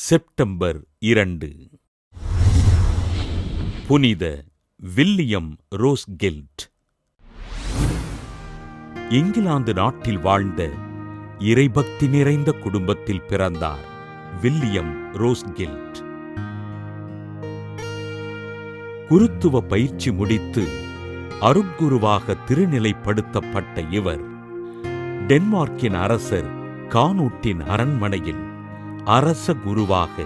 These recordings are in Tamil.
செப்டம்பர் 2. புனித வில்லியம் ரோஸ்கெல்ட். இங்கிலாந்து நாட்டில் வாழ்ந்த இறைபக்தி நிறைந்த குடும்பத்தில் பிறந்தார் வில்லியம் ரோஸ்கெல்ட். குருத்துவ பயிற்சி முடித்து அருட்குருவாக திருநிலைப்படுத்தப்பட்ட இவர் டென்மார்க்கின் அரசர் கானூட்டின் அரண்மனையில் அரச குருவாக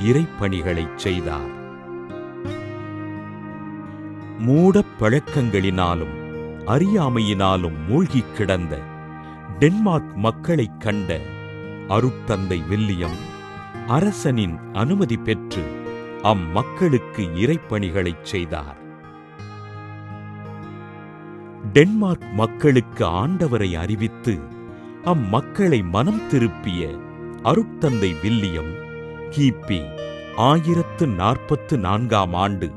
இறைப்பணிகளைச் செய்தார். மூடப் பழக்கங்களினாலும் அறியாமையினாலும் மூழ்கிக் கிடந்த டென்மார்க் மக்களைக் கண்ட அருட்தந்தை வில்லியம் அரசனின் அனுமதி பெற்று அம்மக்களுக்கு இறைப்பணிகளைச் செய்தார். டென்மார்க் மக்களுக்கு ஆண்டவரை அறிவித்து அம்மக்களை மனம் திருப்பிய அருட்தந்தை வில்லியம் கிபி 1044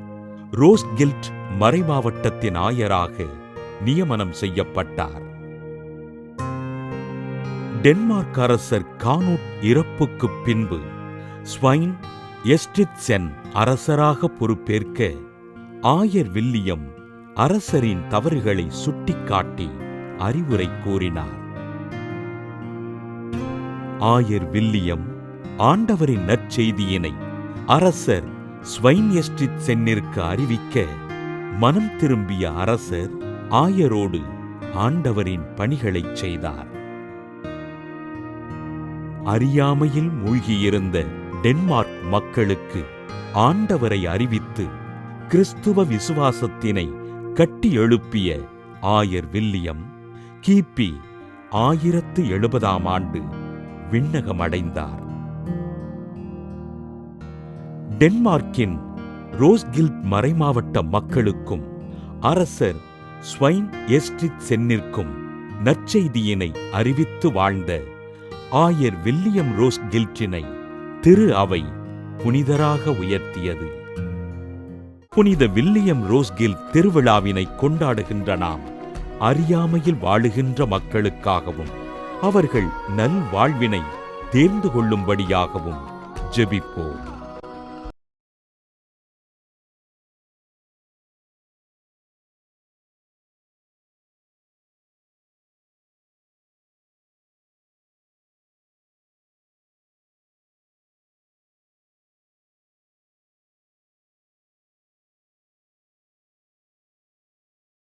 ரோஸ்கெல்ட் மறைமாவட்டத்தின் ஆயராக நியமனம் செய்யப்பட்டார். டென்மார்க் அரசர் கானூட் இறப்புக்குப் பின்பு ஸ்வைன் எஸ்ட்ரித்சென் அரசராக பொறுப்பேற்க ஆயர் வில்லியம் அரசரின் தவறுகளை சுட்டிக்காட்டி அறிவுரை கூறினார். ஆயர் வில்லியம் ஆண்டவரின் நற்செய்தியினை அரசர் ஸ்வைன் எஸ்ட்ரித்சென்னிற்கு அறிவிக்க மனம் திரும்பிய அரசர் ஆயரோடு ஆண்டவரின் பணிகளைச் செய்தார். அறியாமையில் மூழ்கியிருந்த டென்மார்க் மக்களுக்கு ஆண்டவரை அறிவித்து கிறிஸ்துவ விசுவாசத்தினை கட்டி எழுப்பிய ஆயர் வில்லியம் கிபி 1070 விண்ணகமடைந்தார். டென்மார்க்கின் ரோஸ்கெல்ட் மறைமாவட்ட மக்களுக்கும் அரசர் ஸ்வைன் எஸ்ட்ரித்சென்னிற்கும் நற்செய்தியினை அறிவித்து வாழ்ந்த ஆயர் வில்லியம் ரோஸ்கெல்ட்டினை திரு அவை புனிதராக உயர்த்தியது. புனித வில்லியம் ரோஸ்கெல்ட் திருவிழாவினை கொண்டாடுகின்ற நாம் அறியாமையில் வாழுகின்ற மக்களுக்காகவும் அவர்கள் நல்வாழ்வினை தேர்ந்து கொள்ளும்படியாகவும் ஜெபிப்போம்.